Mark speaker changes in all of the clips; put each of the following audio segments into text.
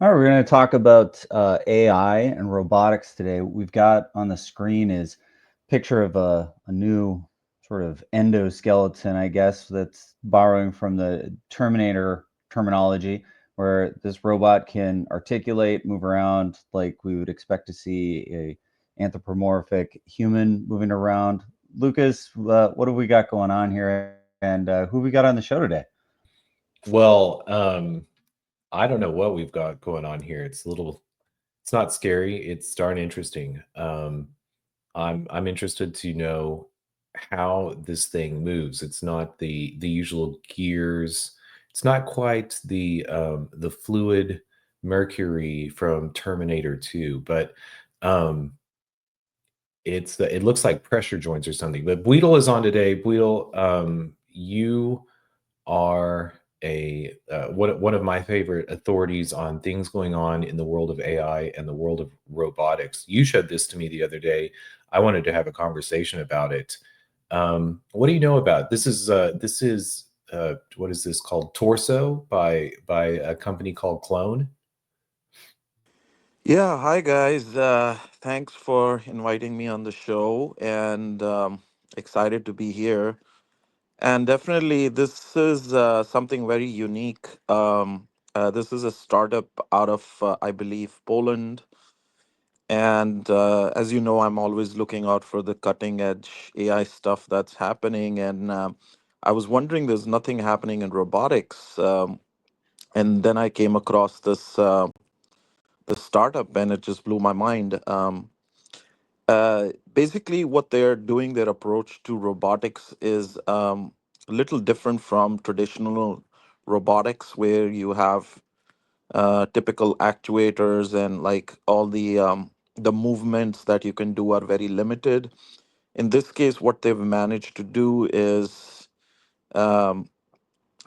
Speaker 1: All right, we're going to talk about AI and robotics today. We've got on the screen is a picture of a new sort of endoskeleton, I guess, that's borrowing from the Terminator terminology, where this robot can articulate, move around like we would expect to see a anthropomorphic human moving around. Lucas, what have we got going on here, and who we got on the show today?
Speaker 2: Well, I don't know what we've got going on here. It's not scary. It's darn interesting. I'm interested to know how this thing moves. It's not the usual gears. It's not quite the fluid Mercury from Terminator 2, but um, it looks like pressure joints or something. But Buidl is on today. Buidl, you are one of my favorite authorities on things going on in the world of AI and the world of robotics. You showed this to me the other day. I wanted to have a conversation about it. What do you know about it? This is what is this called? Torso by a company called Clone.
Speaker 3: Yeah, hi guys. Thanks for inviting me on the show and excited to be here. And definitely, this is something very unique. This is a startup out of, I believe, Poland. And as you know, I'm always looking out for the cutting edge AI stuff that's happening. And I was wondering, there's nothing happening in robotics. And then I came across this startup, and it just blew my mind. Basically, what they're doing, their approach to robotics is a little different from traditional robotics, where you have typical actuators and like all the movements that you can do are very limited. In this case, what they've managed to do is, um,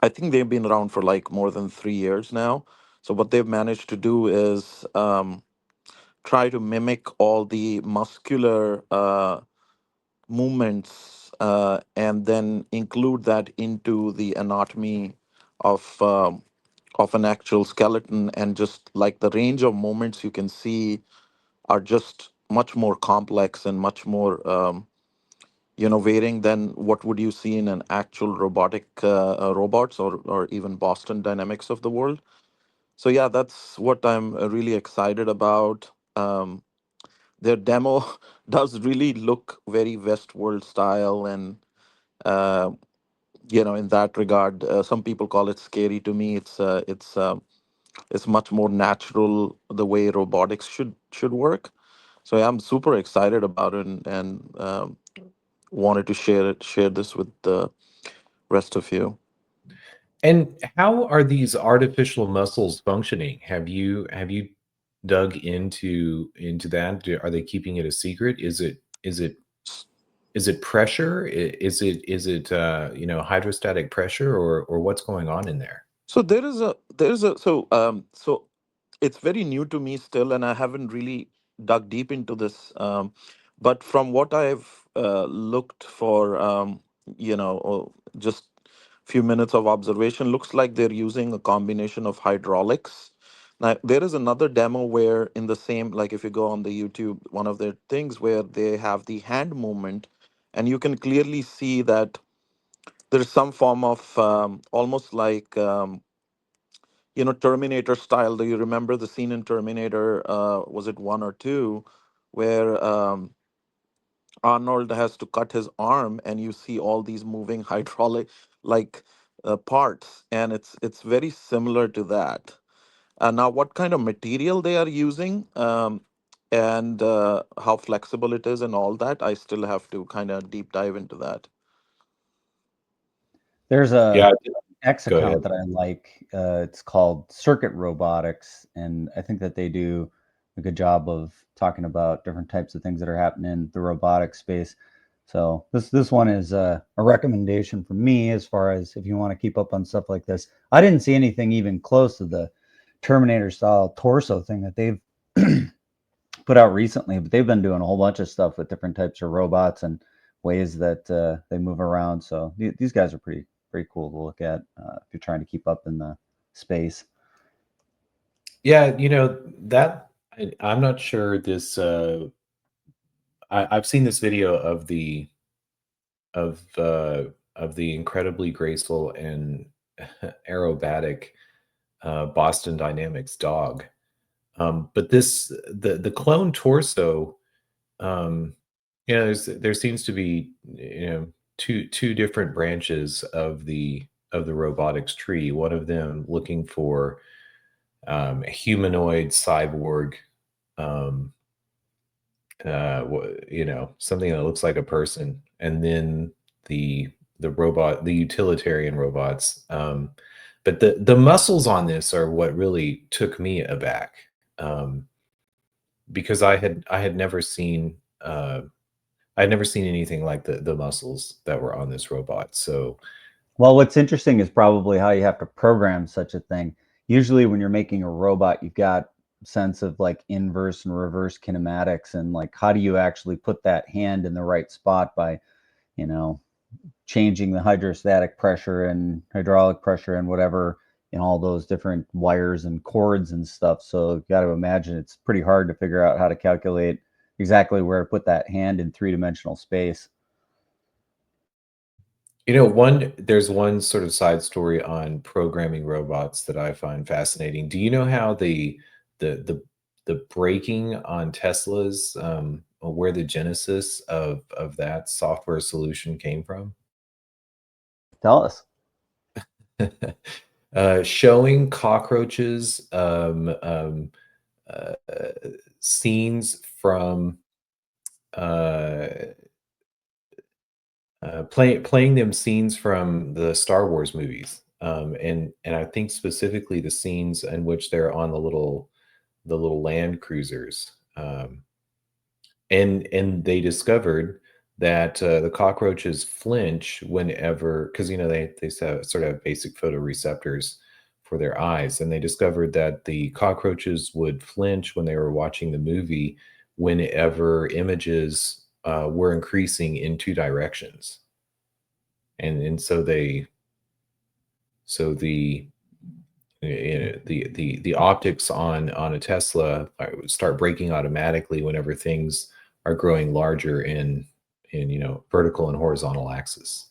Speaker 3: I think they've been around for like more than 3 years now. So what they've managed to do is try to mimic all the muscular movements and then include that into the anatomy of an actual skeleton, and just like the range of movements you can see are just much more complex and much more varying than what would you see in an actual robotic robots, or even Boston Dynamics of the world. So yeah, that's what I'm really excited about. Their demo does really look very Westworld style, and uh, in that regard, some people call it scary. To me, it's much more natural the way robotics should work. So yeah, I'm super excited about it, and wanted to share this with the rest of you.
Speaker 2: And how are these artificial muscles functioning? Have you dug into that? Are they keeping it a secret? Is it pressure? Is it hydrostatic pressure, or what's going on in there?
Speaker 3: So so it's very new to me still, and I haven't really dug deep into this. But from what I've looked for, just few minutes of observation, looks like they're using a combination of hydraulics. Now, there is another demo where, in the same, like if you go on the YouTube, one of their things where they have the hand movement, and you can clearly see that there's some form of almost like Terminator style. Do you remember the scene in Terminator? Was it one or two, where Arnold has to cut his arm, and you see all these moving hydraulic like parts, and it's very similar to that. Now, what kind of material they are using, and how flexible it is, and all that, I still have to kind of deep dive into that.
Speaker 1: There's
Speaker 2: Yeah,
Speaker 1: a X
Speaker 2: go ahead.
Speaker 1: account that I like. It's called Circuit Robotics, and I think that they do a good job of talking about different types of things that are happening in the robotic space. So this one is a recommendation from me as far as if you want to keep up on stuff like this. I didn't see anything even close to the Terminator style torso thing that they've put out recently, but they've been doing a whole bunch of stuff with different types of robots and ways that they move around. So these guys are pretty cool to look at if you're trying to keep up in the space.
Speaker 2: Yeah, that I'm not sure this. I've seen this video of the incredibly graceful and aerobatic Boston Dynamics dog. But the clone torso, um, there seems to be two different branches of the robotics tree. One of them looking for a humanoid cyborg, um, something that looks like a person, and then the the utilitarian robots. But the muscles on this are what really took me aback, um, because I had never seen I'd never seen anything like the muscles that were on this robot. So
Speaker 1: Well, what's interesting is probably how you have to program such a thing. Usually, when you're making a robot, you've got sense of like inverse and reverse kinematics, and like how do you actually put that hand in the right spot by, you know, changing the hydrostatic pressure and hydraulic pressure and whatever in all those different wires and cords and stuff. So you got to imagine it's pretty hard to figure out how to calculate exactly where to put that hand in three-dimensional space.
Speaker 2: there's one sort of side story on programming robots that I find fascinating. Do you know how the the the braking on Teslas, or where the genesis of that software solution came from?
Speaker 1: Tell us.
Speaker 2: Showing cockroaches, uh, scenes from uh, playing them scenes from the Star Wars movies, and I think specifically the scenes in which they're on the little land cruisers, and they discovered that the cockroaches flinch whenever, because they sort of have basic photoreceptors for their eyes, and they discovered that the cockroaches would flinch when they were watching the movie whenever images were increasing in two directions, and so the the optics on a Tesla would start breaking automatically whenever things are growing larger in vertical and horizontal axis.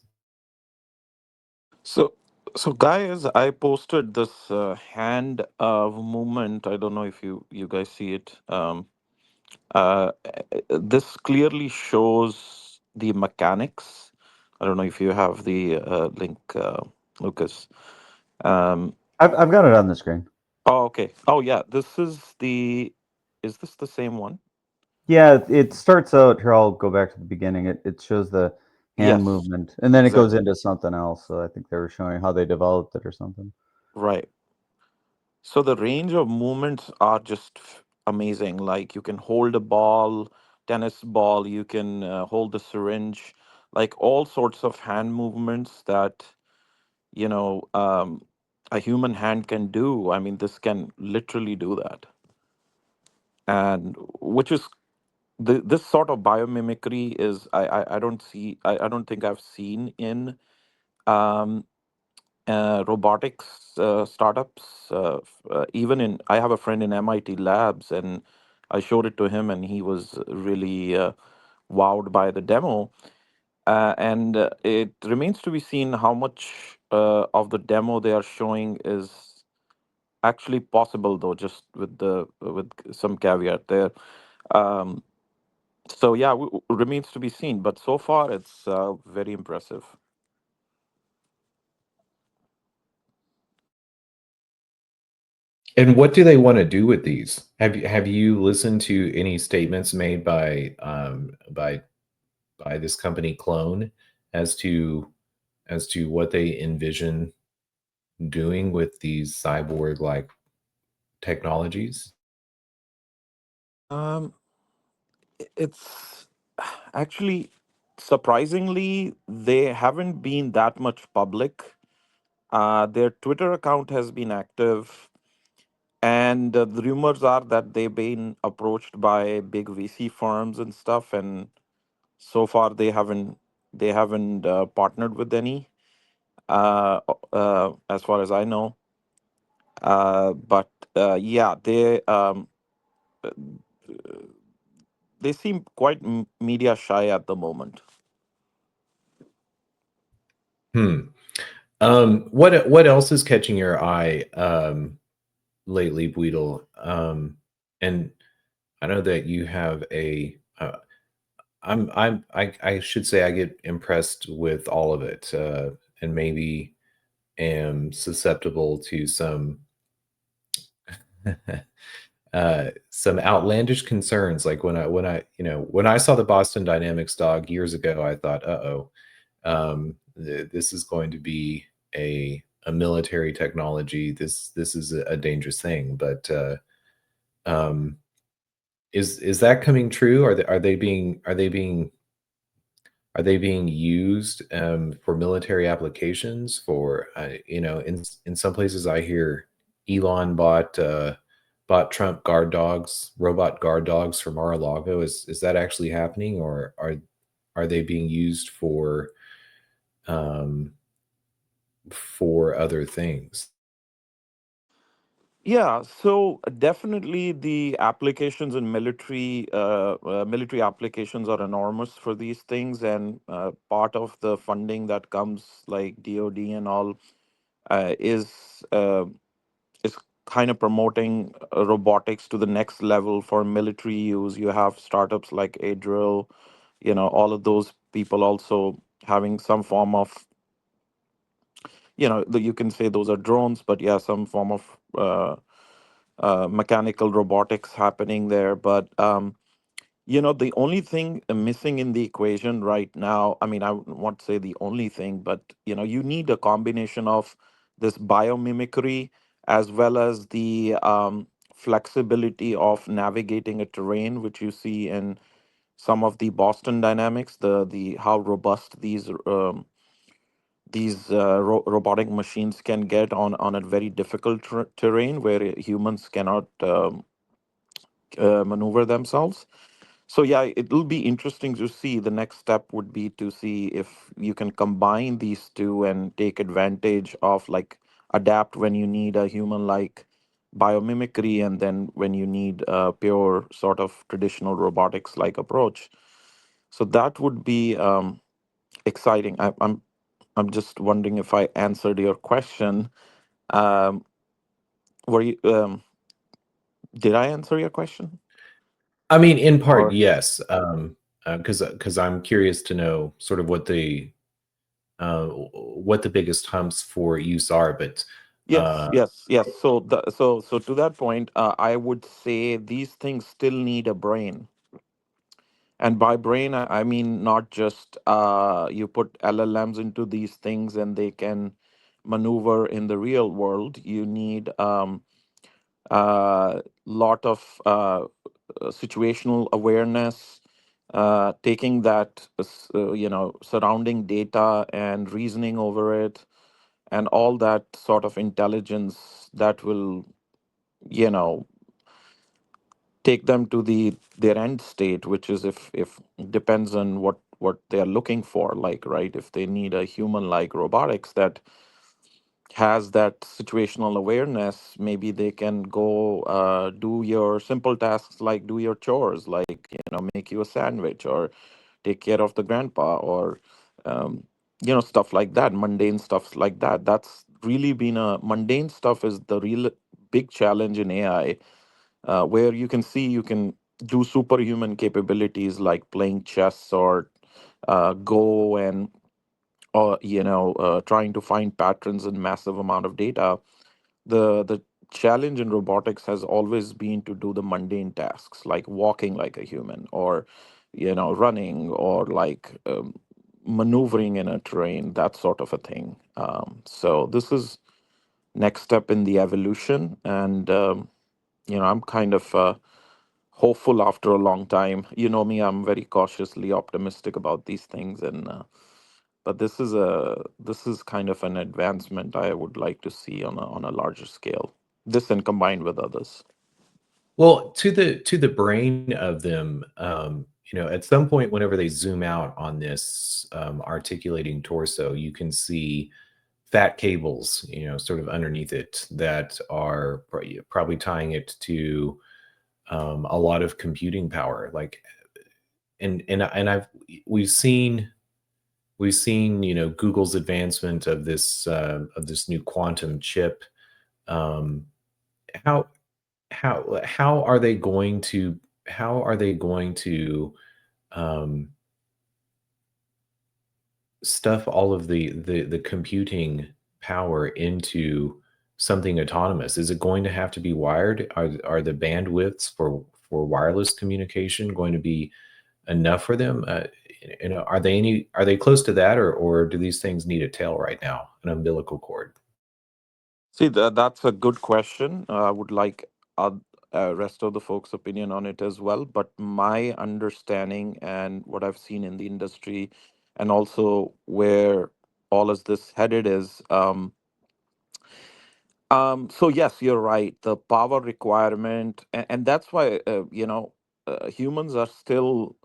Speaker 3: So, so guys, I posted this hand movement. I don't know if you guys see it. This clearly shows the mechanics. I don't know if you have the link, Lucas. Um,
Speaker 1: I've got it on the screen.
Speaker 3: oh, okay. Oh, yeah. This is the. Is this the same one?
Speaker 1: Yeah, it starts out here. I'll go back to the beginning. It shows the hand
Speaker 3: Yes,
Speaker 1: movement, and then it goes
Speaker 3: exactly.
Speaker 1: into something else. So I think they were showing how they developed it or something.
Speaker 3: Right. So the range of movements are just amazing. Like you can hold a ball, tennis ball, you can hold the syringe, like all sorts of hand movements that, you know, a human hand can do. I mean, this can literally do that. And which is this sort of biomimicry is I don't see I don't think I've seen in um, robotics startups. Even in, I have a friend in MIT Labs, and I showed it to him, and he was really wowed by the demo. And it remains to be seen how much of the demo they are showing is actually possible, though, just with some caveat there. Um, so yeah, remains to be seen. But so far, it's very impressive.
Speaker 2: And what do they want to do with these? Have you listened to any statements made by this company Clone as to what they envision doing with these cyborg like technologies?
Speaker 3: Um, it's actually surprisingly they haven't been that much public. Their Twitter account has been active, and the rumors are that they've been approached by big VC firms and stuff, and so far they haven't partnered with any, as far as I know. But yeah, they seem quite media shy at the moment.
Speaker 2: What else is catching your eye lately, Buidl? And I know that you have a. I should say I get impressed with all of it, and maybe am susceptible to some outlandish concerns. Like when I saw the Boston Dynamics dog years ago, I thought, uh-oh, this is going to be a military technology. This is a dangerous thing. But is that coming true? Are they being used for military applications? For in some places, I hear Elon bought Trump guard dogs, robot guard dogs from Mar-a-Lago. Is that actually happening, or are they being used um, for other things?
Speaker 3: Yeah, so definitely the applications in military applications are enormous for these things, and part of the funding that comes, like DoD and all, is is kind of promoting robotics to the next level for military use. You have startups like Adrill, all of those people also having some form of, you can say those are drones, but yeah, some form of mechanical robotics happening there. But the only thing missing in the equation right now, I mean, I won't say the only thing, but you need a combination of this biomimicry as well as the flexibility of navigating a terrain, which you see in some of the Boston Dynamics, the how robust these robotic machines can get on a very difficult terrain where humans cannot maneuver themselves. So yeah, it'll be interesting to see. The next step would be to see if you can combine these two and take advantage of, like, adapt when you need a human like biomimicry, and then when you need a pure sort of traditional robotics like approach. So that would be exciting. I'm just wondering if I answered your question. Um, were you did I answer your question?
Speaker 2: I mean, in part,
Speaker 3: Or
Speaker 2: yes. Because I'm curious to know sort of what the biggest humps for use are. But
Speaker 3: yes,
Speaker 2: uh,
Speaker 3: yes, yes. So to that point, I would say these things still need a brain. And by brain, I mean not just you put LLMs into these things and they can maneuver in the real world. You need lot of situational awareness, taking that surrounding data and reasoning over it, and all that sort of intelligence that will you know take them to their end state, which is, if depends on what they're looking for, like, right, if they need a human like robotics that has that situational awareness, maybe they can go do your simple tasks, like do your chores, like make you a sandwich, or take care of the grandpa, or um, stuff like that, mundane stuff like that. That's really been a mundane stuff is the real big challenge in AI, where you can see you can do superhuman capabilities like playing chess or go, and or trying to find patterns in massive amount of data. The challenge in robotics has always been to do the mundane tasks, like walking like a human, or running, or like maneuvering in a terrain, that sort of a thing. So this is next step in the evolution, and I'm kind of hopeful after a long time. You know me, I'm very cautiously optimistic about these things, and but this is kind of an advancement I would like to see on a larger scale. This and combined with others.
Speaker 2: well, to the brain of them, at some point, whenever they zoom out on this articulating torso, you can see fat cables, sort of underneath it that are probably tying it to a lot of computing power. Like, and we've seen Google's advancement of this new quantum chip. Um, how how are they going to um, stuff all of the computing power into something autonomous? Is it going to have to be wired? Are the bandwidths for wireless communication going to be enough for them? Are they close to that, or do these things need a tail right now, an umbilical cord?
Speaker 3: See, that's a good question. I would like uh, rest of the folks' opinion on it as well. But my understanding and what I've seen in the industry, and also where all of this headed is, so yes, you're right. The power requirement, and that's why humans are still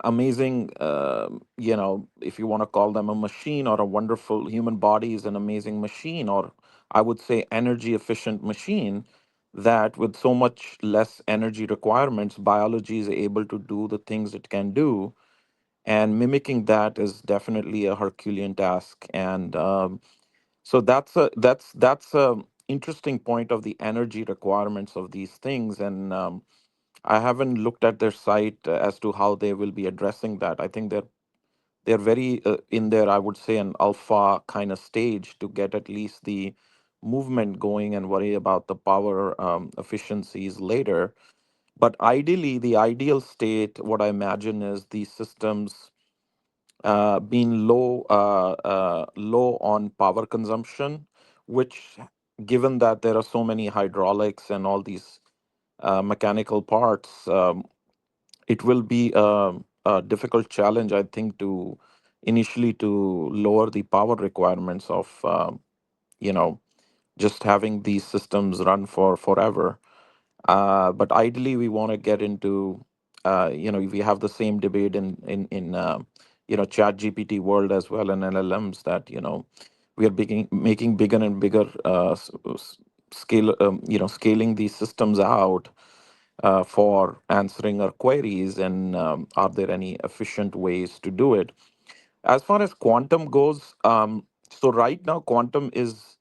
Speaker 3: amazing. If you want to call them a machine or a wonderful human body is an amazing machine, or I would say energy efficient machine that with so much less energy requirements, biology is able to do the things it can do, and mimicking that is definitely a Herculean task. And so that's a interesting point of the energy requirements of these things. And I haven't looked at their site as to how they will be addressing that. I think they're very in there, I would say, an alpha kind of stage to get at least the movement going and worry about the power efficiencies later. But ideally, the ideal state, what I imagine is these systems being low on power consumption, which, given that there are so many hydraulics and all these mechanical parts, it will be a difficult challenge, I think, to initially to lower the power requirements of you know just having these systems run for forever. But ideally, we want to get into, we have the same debate in Chat GPT world as well, and LLMs, that we are making bigger and bigger scale, scaling these systems out for answering our queries, and are there any efficient ways to do it? As far as quantum goes, so right now quantum is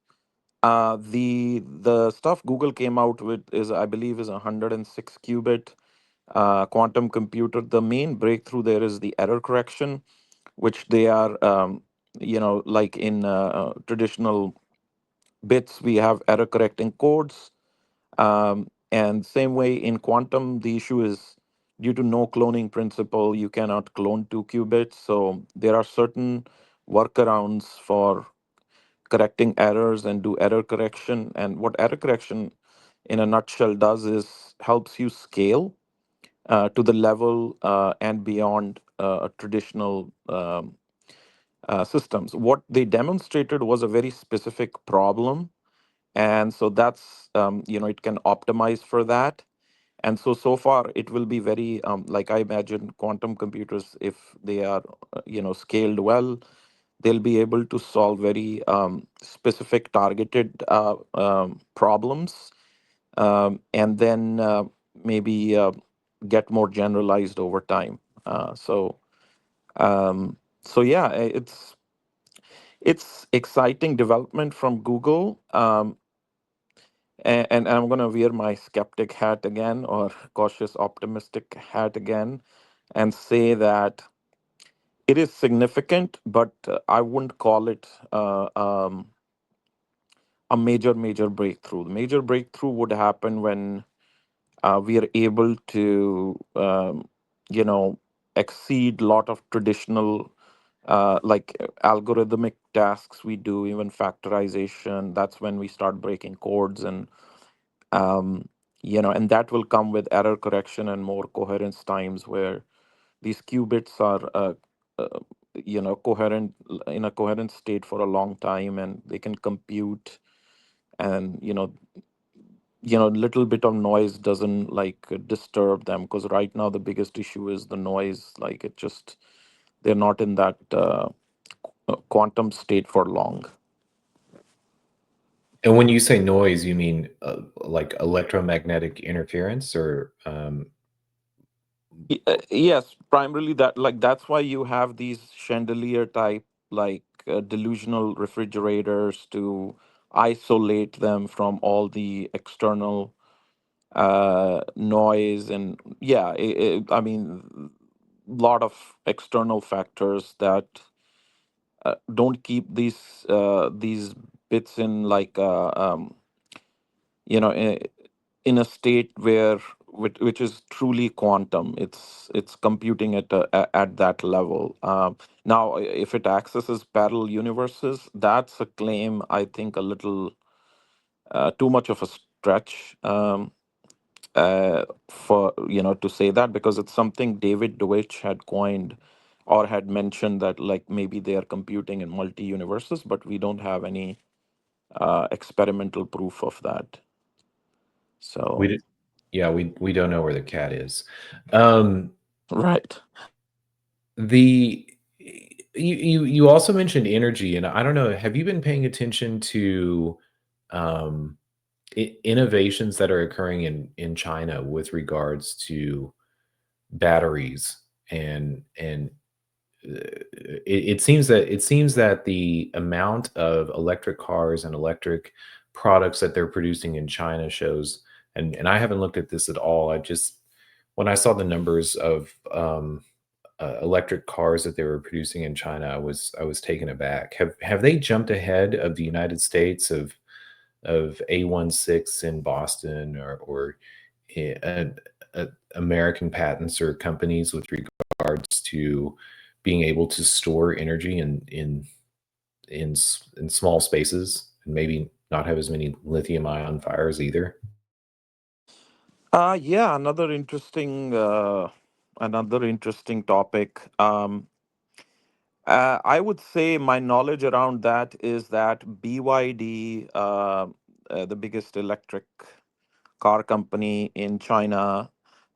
Speaker 3: the stuff Google came out with is, I believe, is a 106 qubit quantum computer. The main breakthrough there is the error correction, which they are, like in traditional bits, we have error correcting codes. And same way in quantum, the issue is due to no cloning principle, you cannot clone 2 qubits. So there are certain workarounds for correcting errors and do error correction. And what error correction in a nutshell does is helps you scale to the level and beyond traditional systems. What they demonstrated was a very specific problem, and so that's it can optimize for that. And so far it will be very like I imagine quantum computers, if they are scaled well, they'll be able to solve very specific targeted problems, and then maybe get more generalized over time. So yeah, it's exciting development from Google. And I'm going to wear my skeptic hat again, or cautious optimistic hat again, and say that it is significant, but I wouldn't call it a major breakthrough. The major breakthrough would happen when we are able to, you know, exceed a lot of traditional, algorithmic tasks we do, even factorization. That's when we start breaking codes, and and that will come with error correction and more coherence times, where these qubits are coherent in a coherent state for a long time, and they can compute. And little bit of noise doesn't like disturb them, because right now the biggest issue is the noise. Like, it just, they're not in that quantum state for long.
Speaker 2: And when you say noise, you mean like electromagnetic interference, or
Speaker 3: Yes, primarily that, like that's why you have these chandelier type, like delusional refrigerators to isolate them from all the external noise. And yeah, I mean, lot of external factors that don't keep these bits in like you know in a state where which is truly quantum. It's computing at that level. Now if it accesses parallel universes, that's a claim I think a little too much of a stretch, for to say that, because it's something David Deutsch had coined or had mentioned, that like maybe they are computing in multi universes, but we don't have any experimental proof of that.
Speaker 2: we
Speaker 3: So
Speaker 2: did, yeah, we don't know where the cat is. Um,
Speaker 3: right.
Speaker 2: the you also mentioned energy, and I don't know, have you been paying attention to um, innovations that are occurring in China with regards to batteries, and it seems that the amount of electric cars and electric products that they're producing in China shows, and I haven't looked at this at all. I just, when I saw the numbers of electric cars that they were producing in China, I was taken aback. Have they jumped ahead of the United States of A16 in Boston, or uh, American patents or companies with regards to being able to store energy in small spaces, and maybe not have as many lithium ion fires either?
Speaker 3: Yeah, another interesting topic. I would say my knowledge around that is that BYD, the biggest electric car company in China,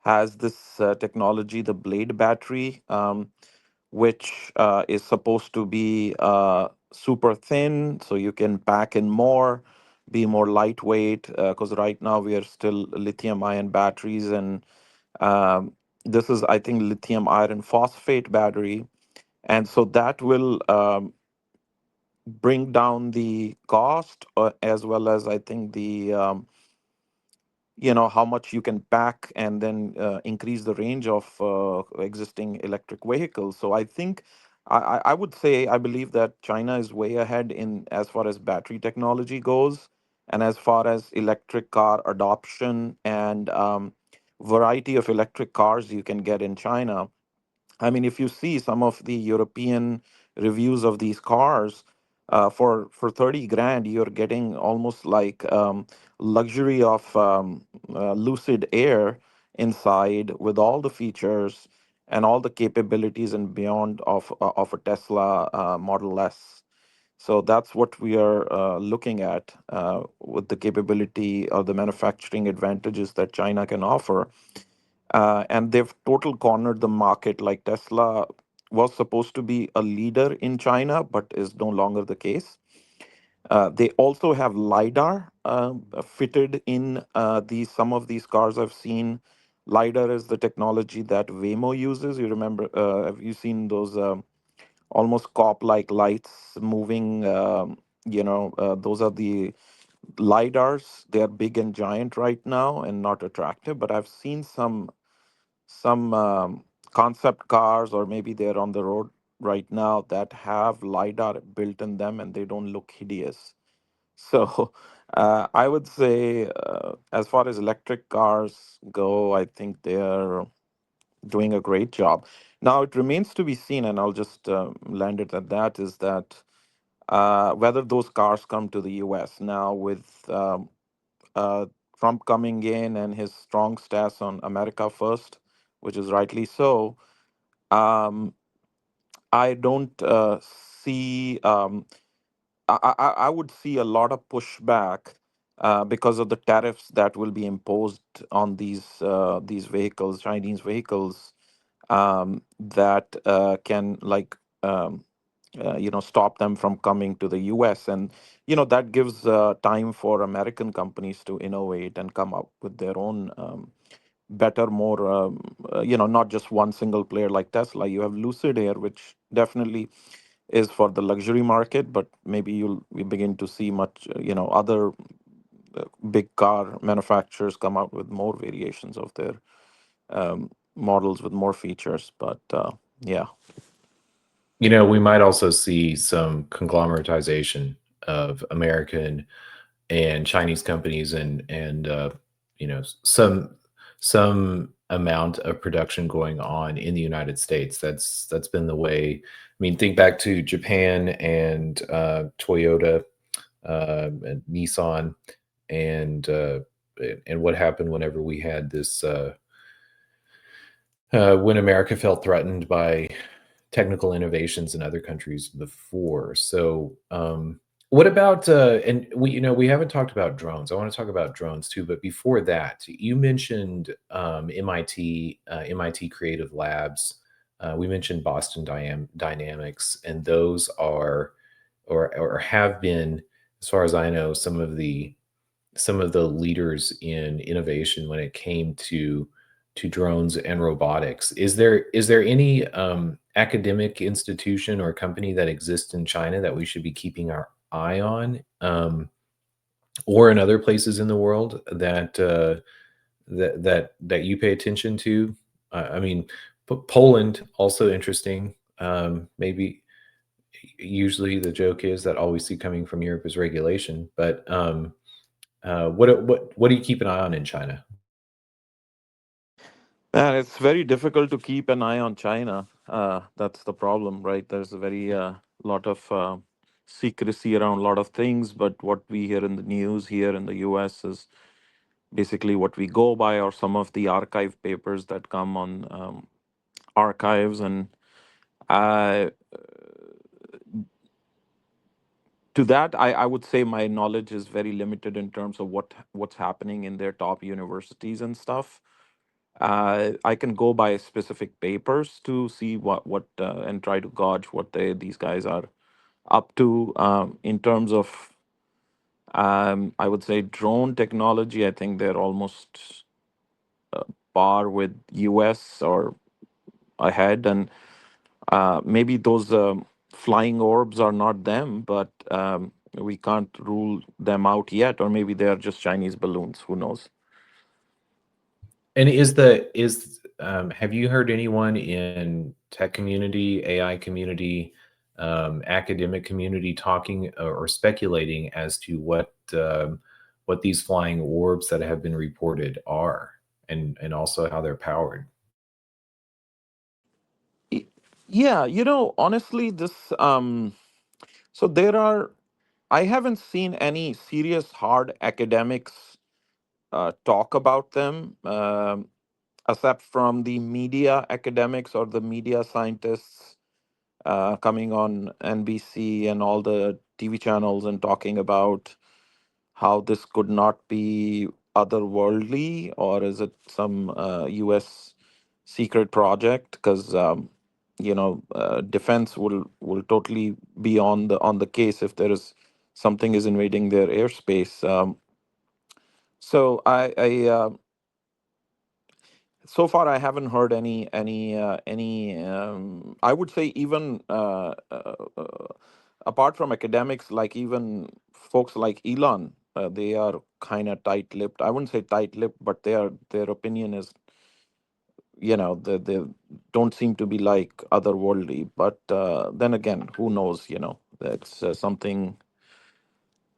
Speaker 3: has this technology, the Blade Battery, which is supposed to be super thin, so you can pack in more, be more lightweight. Because right now we are still lithium-ion batteries, and this is, I think, lithium iron phosphate battery, and so that will bring down the cost, as well as I think the how much you can pack, and then increase the range of existing electric vehicles. So I think I would say I believe that China is way ahead in as far as battery technology goes, and as far as electric car adoption and variety of electric cars you can get in China. I mean, if you see some of the European reviews of these cars, for 30 grand, you're getting almost like luxury of lucid air inside, with all the features and all the capabilities and beyond of a Tesla Model S. So that's what we are looking at, with the capability or the manufacturing advantages that China can offer. And they've total cornered the market. Like Tesla was supposed to be a leader in China, but is no longer the case. They also have lidar fitted in these some of these cars I've seen. Lidar is the technology that Waymo uses. You remember? Have you seen those almost cop-like lights moving? Those are the lidars. They are big and giant right now and not attractive. But I've seen some concept cars, or maybe they're on the road right now, that have lidar built in them, and they don't look hideous. So I would say, as far as electric cars go, I think they're doing a great job. Now it remains to be seen, and I'll just land it at that, is that whether those cars come to the US now, with uh, Trump coming in and his strong stance on America first, which is rightly so. um, I don't see. I would see a lot of pushback because of the tariffs that will be imposed on these vehicles, Chinese vehicles, that can, like, stop them from coming to the U.S. And that gives time for American companies to innovate and come up with their own better, more, not just one single player like Tesla. You have Lucid Air, which definitely is for the luxury market, but maybe we begin to see much, other big car manufacturers come out with more variations of their models with more features. But yeah.
Speaker 2: We might also see some conglomeratization of American and Chinese companies, and some amount of production going on in the United States. That's been the way. I mean, think back to Japan and Toyota and Nissan, and what happened whenever we had this when America felt threatened by technical innovations in other countries before. So, what about and we haven't talked about drones. I want to talk about drones too, but before that, you mentioned MIT Creative Labs. We mentioned Boston Dynamics, and those are or have been, as far as I know, some of the leaders in innovation when it came to drones and robotics. Is there any academic institution or company that exists in China that we should be keeping our eye on, or in other places in the world that that you pay attention to? I mean, Poland also interesting. Maybe usually the joke is that all we see coming from Europe is regulation, but what do you keep an eye on in China?
Speaker 3: And it's very difficult to keep an eye on China. That's the problem, right? There's a very lot of secrecy around a lot of things, but what we hear in the news here in the US is basically what we go by, or some of the archive papers that come on archives. And uh, to that, I would say my knowledge is very limited in terms of what's happening in their top universities and stuff. I can go by specific papers to see what and try to gauge what these guys are up to. In terms of, I would say, drone technology, I think they're almost par with US or ahead, and maybe those flying orbs are not them, but we can't rule them out yet, or maybe they are just Chinese balloons. Who knows?
Speaker 2: And have you heard anyone in tech community, AI community, academic community talking or speculating as to what these flying orbs that have been reported are, and also how they're powered?
Speaker 3: Y- Yeah, honestly, this so there are. I haven't seen any serious hard academics talk about them, except from the media academics or the media scientists coming on NBC and all the TV channels and talking about how this could not be otherworldly, or is it some US secret project? Because defense will totally be on the case if there is something is invading their airspace. So so far I haven't heard any I would say, even apart from academics, like even folks like Elon, they are kind of tight-lipped. I wouldn't say tight-lipped, but their opinion is, they don't seem to be like otherworldly. But then again, who knows? That's something.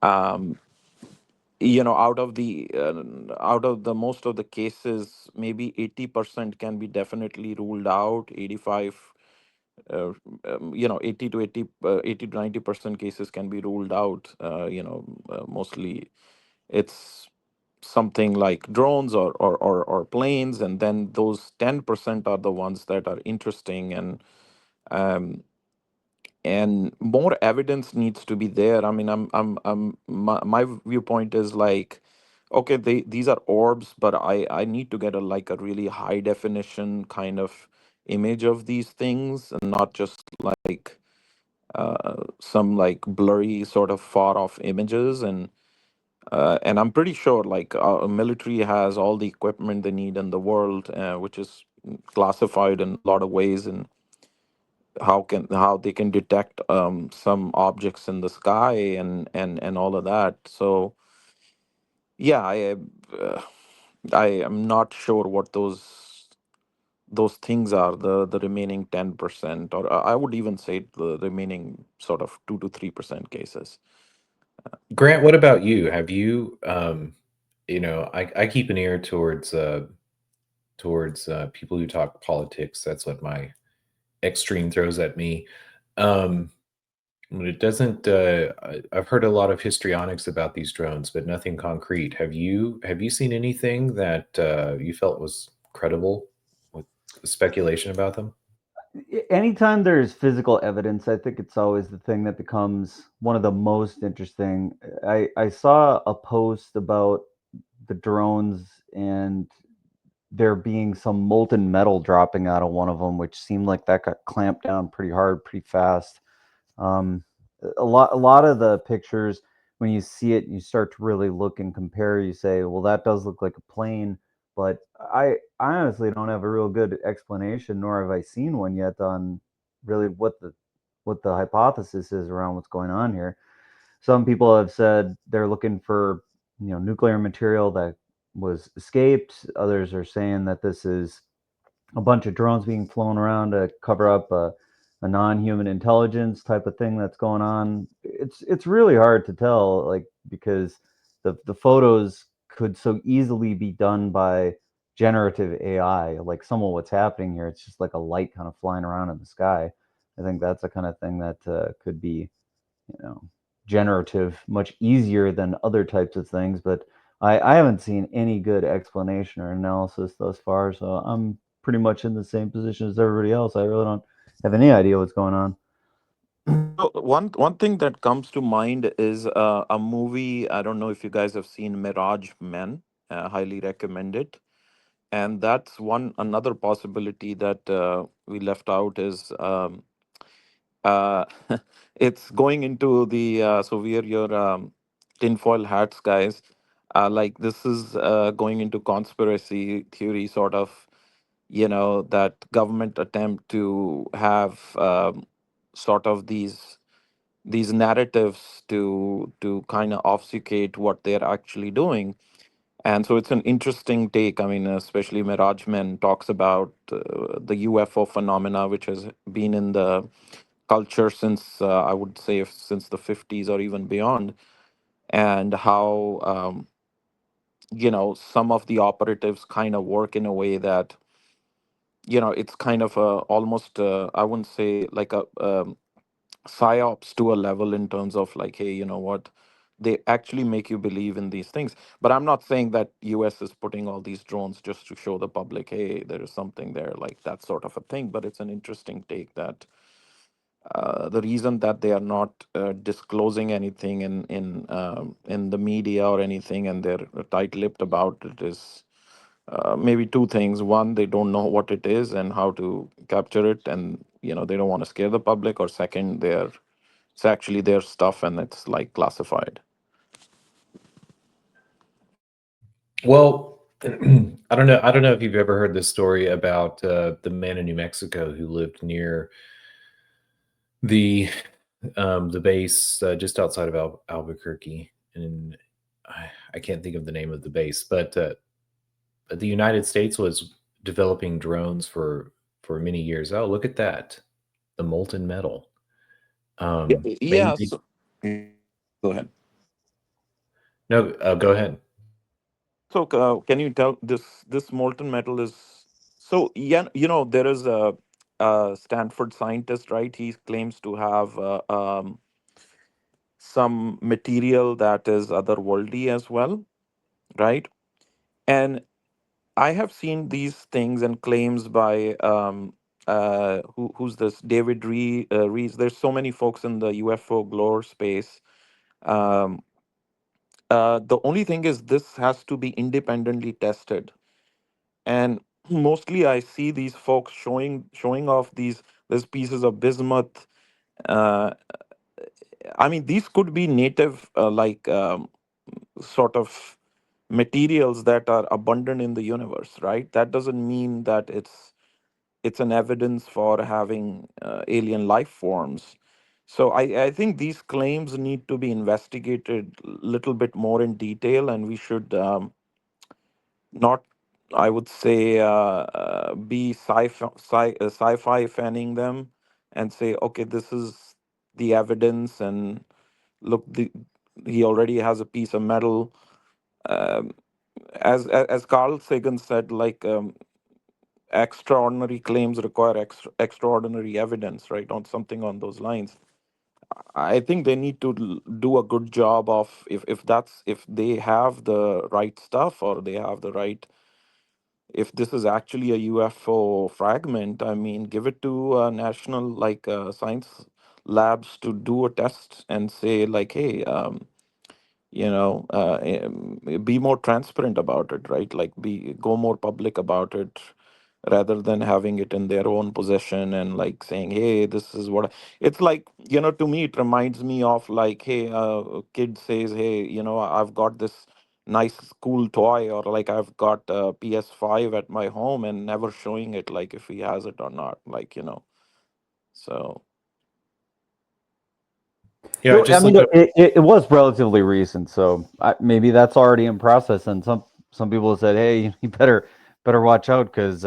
Speaker 3: Um, out of the most of the cases, maybe 80% can be definitely ruled out. 85, 80 to 80 to 90% cases can be ruled out. Mostly it's something like drones or planes, and then those 10% are the ones that are interesting. Um, and more evidence needs to be there. I mean, my viewpoint is like, okay, these are orbs, but I need to get a really high definition kind of image of these things, and not just like some like blurry sort of far off images, and I'm pretty sure like our military has all the equipment they need in the world, which is classified in a lot of ways, and how they can detect some objects in the sky and all of that. So yeah, uh, I am not sure what those things are, the remaining 10%, or I would even say the remaining sort of 2 to 3% cases.
Speaker 2: Grant, what about you? Have you, I keep an ear towards people who talk politics. That's what my extreme throws at me. Um, but it doesn't. I've heard a lot of histrionics about these drones, but nothing concrete. Have you seen anything that you felt was credible with the speculation about them?
Speaker 1: Anytime there's physical evidence, I think it's always the thing that becomes one of the most interesting. I saw a post about the drones and there being some molten metal dropping out of one of them, which seemed like that got clamped down pretty hard, pretty fast. Um, a lot of the pictures, when you see it, you start to really look and compare. You say, "Well, that does look like a plane," but I honestly don't have a real good explanation, nor have I seen one yet on really what the hypothesis is around what's going on here. Some people have said they're looking for nuclear material that was escaped. Others are saying that this is a bunch of drones being flown around to cover up a non-human intelligence type of thing that's going on. It's really hard to tell, like, because the photos could so easily be done by generative AI. Like some of what's happening here, it's just like a light kind of flying around in the sky. I think that's the kind of thing that could be you know, generative much easier than other types of things. But I haven't seen any good explanation or analysis thus far. So I'm pretty much in the same position as everybody else. I really don't have any idea what's going on.
Speaker 3: So one thing that comes to mind is a movie. I don't know if you guys have seen Mirage Men. Highly recommend it. And that's one another possibility that we left out is uh, it's going into the so wear your tinfoil hats, guys. Like this is going into conspiracy theory, sort of, that government attempt to have sort of these narratives to kind of obfuscate what they're actually doing. And so it's an interesting take. I mean, especially Mirage Men talks about the UFO phenomena, which has been in the culture since I would say since the 50s or even beyond, and how some of the operatives kind of work in a way that it's kind of a almost I wouldn't say like a psyops to a level in terms of like, hey, you know what, they actually make you believe in these things. But I'm not saying that US is putting all these drones just to show the public, hey, there is something there, like that sort of a thing. But it's an interesting take that the reason that they are not disclosing anything in the media or anything, and they're tight-lipped about it, is maybe two things. One, they don't know what it is and how to capture it, and they don't want to scare the public. Or second, it's actually their stuff and it's like classified.
Speaker 2: Well, I don't know. I don't know if you've ever heard this story about the man in New Mexico who lived near the the base just outside of Albuquerque, and I can't think of the name of the base, but the United States was developing drones for many years. Oh, look at that, the molten metal.
Speaker 3: Yeah,
Speaker 2: Maybe
Speaker 3: yeah. So, go ahead.
Speaker 2: no. Go ahead.
Speaker 3: So, can you tell this molten metal is so? Yeah, there is a Stanford scientist, right? He claims to have some material that is otherworldly as well, right? And I have seen these things and claims by who's this David Rees. There's so many folks in the UFO lore space. Um, the only thing is this has to be independently tested, and mostly I see these folks showing off these pieces of bismuth uh, I mean, these could be native, sort of materials that are abundant in the universe, right? That doesn't mean that it's an evidence for having alien life forms. So I think these claims need to be investigated a little bit more in detail, and we should not, I would say, be sci-fi fanning them and say, okay, this is the evidence, and look, he already has a piece of metal. Um, as Carl Sagan said, extraordinary claims require extraordinary evidence, right? On something on those lines. I think they need to do a good job of, if they have the right stuff, or they have the right, if this is actually a UFO fragment, I mean, give it to national science labs to do a test and say like, hey, be more transparent about it, right? Like, be go more public about it, rather than having it in their own possession and like saying, hey, this is what it's like. To me it reminds me of like, hey, a kid says, hey, I've got this nice cool toy, or like I've got a PS5 at my home, and never showing it, like if he has it or not, so
Speaker 2: Yeah, I
Speaker 1: I
Speaker 2: just
Speaker 1: mean,
Speaker 2: looked up.
Speaker 1: it was relatively recent, so maybe that's already in process. And some people have said, "Hey, you better watch out because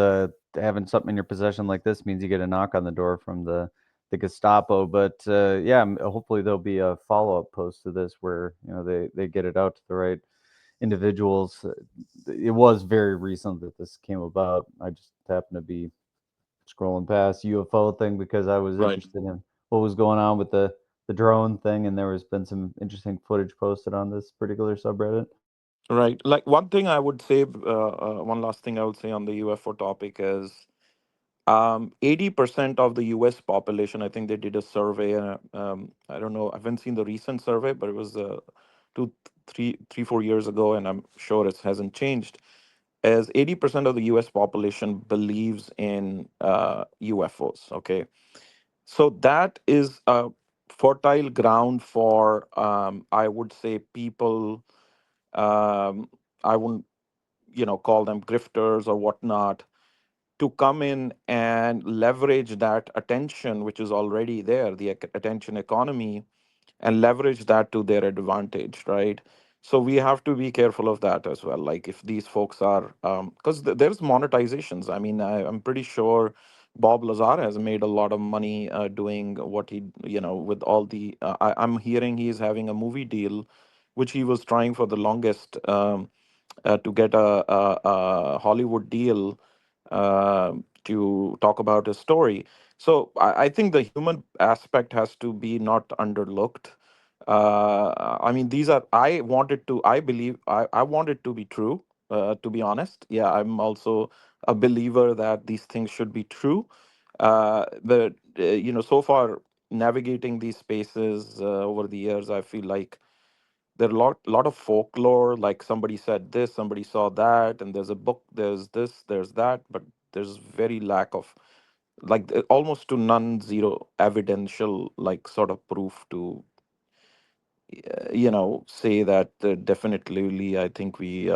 Speaker 1: having something in your possession like this means you get a knock on the door from the Gestapo." But yeah, hopefully there'll be a follow up post to this where they get it out to the right individuals. It was very recent that this came about. I just happened to be scrolling past UFO thing because I was
Speaker 3: right.
Speaker 1: interested in what was going on with the drone thing, and there has been some interesting footage posted on this particular subreddit.
Speaker 3: Right. Like, one thing I would say, one last thing I would say on the UFO topic is 80% of the US population, I think they did a survey. I don't know, I haven't seen the recent survey, but it was 4 years ago, and I'm sure it hasn't changed. As 80% of the US population believes in UFOs. Okay. So that is a fertile ground for, I would say, people. I wouldn't, call them grifters or whatnot, to come in and leverage that attention, which is already there, the attention economy, and leverage that to their advantage, right? So we have to be careful of that as well. Like, if these folks are, because there's monetizations. I mean, I'm pretty sure Bob Lazar has made a lot of money doing what he, with all the. I'm hearing he's having a movie deal, which he was trying for the longest, to get a Hollywood deal, to talk about his story. So I think the human aspect has to be not underlooked. I mean, these are, I believe, I want it to be true, to be honest. Yeah, I'm also a believer that these things should be true. But so far, navigating these spaces over the years, I feel like there are lot of folklore, like somebody said this, somebody saw that, and there's a book, there's this, there's that, but there's very lack of, like, almost to none, zero evidential, like, sort of proof to say that definitely. I think we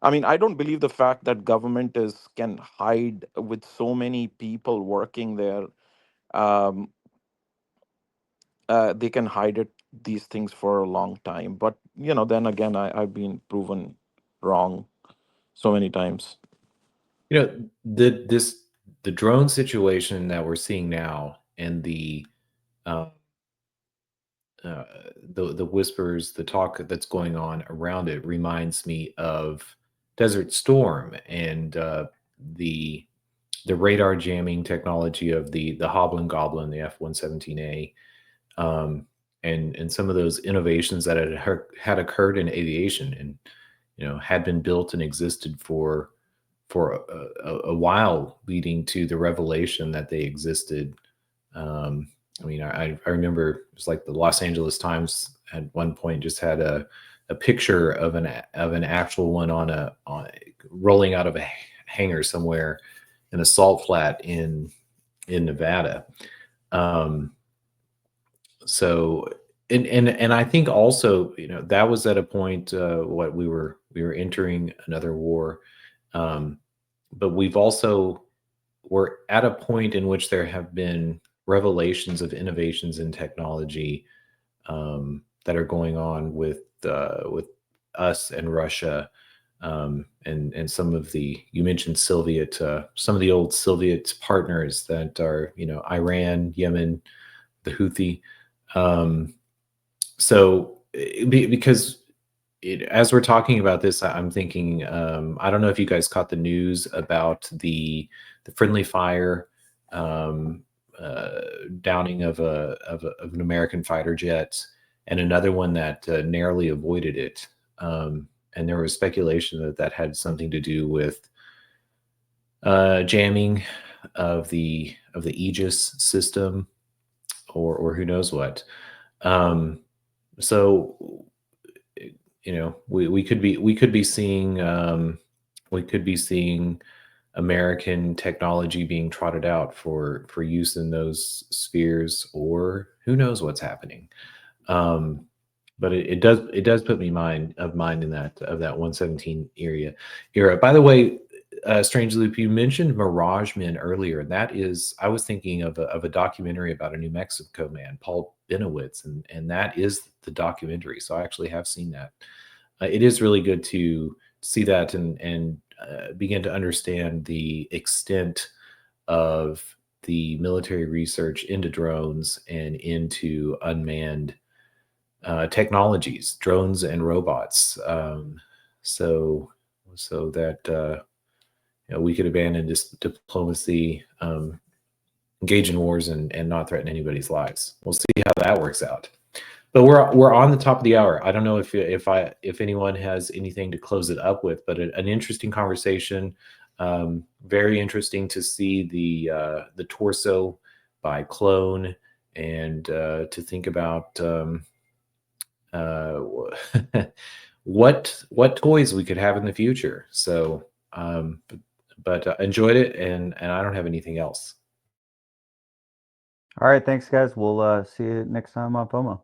Speaker 3: I mean, I don't believe the fact that government is can hide with so many people working there. um they can hide these things for a long time, but then again, I've been proven wrong so many times.
Speaker 2: You know, the drone situation that we're seeing now, and uh, uh, the whispers, the talk that's going on around it, reminds me of Desert Storm, and the the radar jamming technology of the Hoblin Goblin, the F-117A, um, and some of those innovations that had occurred in aviation, and had been built and existed for a while, leading to the revelation that they existed. I mean, I remember it was like the Los Angeles Times at one point just had a picture of an actual one on rolling out of a hangar somewhere in a salt flat in Nevada. Um, So and I think also, you know, that was at a point, what we were entering another war, but we're at a point in which there have been revelations of innovations in technology, that are going on with us and Russia, and some of the, you mentioned Soviet, some of the old Soviet partners that are, you know, Iran, Yemen, the Houthi. So because as we're talking about this, I'm thinking, I don't know if you guys caught the news about the friendly fire, downing of an American fighter jet, and another one that narrowly avoided it. And there was speculation that that had something to do with jamming of the Aegis system, or who knows what. So, you know, we could be seeing, American technology being trotted out for use in those spheres, or who knows what's happening. But it does put me mind in that 117 era. By the way, Strange Loop, you mentioned Mirage Men earlier, and that is, I was thinking of a documentary about a New Mexico man, Paul Benowitz, and that is the documentary. So I actually have seen that. It is really good to see that and begin to understand the extent of the military research into drones and into unmanned technologies, drones and robots, so that you know, we could abandon this diplomacy, engage in wars, and not threaten anybody's lives. We'll see how that works out. But we're on the top of the hour. I don't know if anyone has anything to close it up with, but an interesting conversation. Very interesting to see the torso by Clone, and to think about what toys we could have in the future. So, but enjoyed it, and I don't have anything else.
Speaker 1: All right, thanks guys. We'll see you next time on FoMO.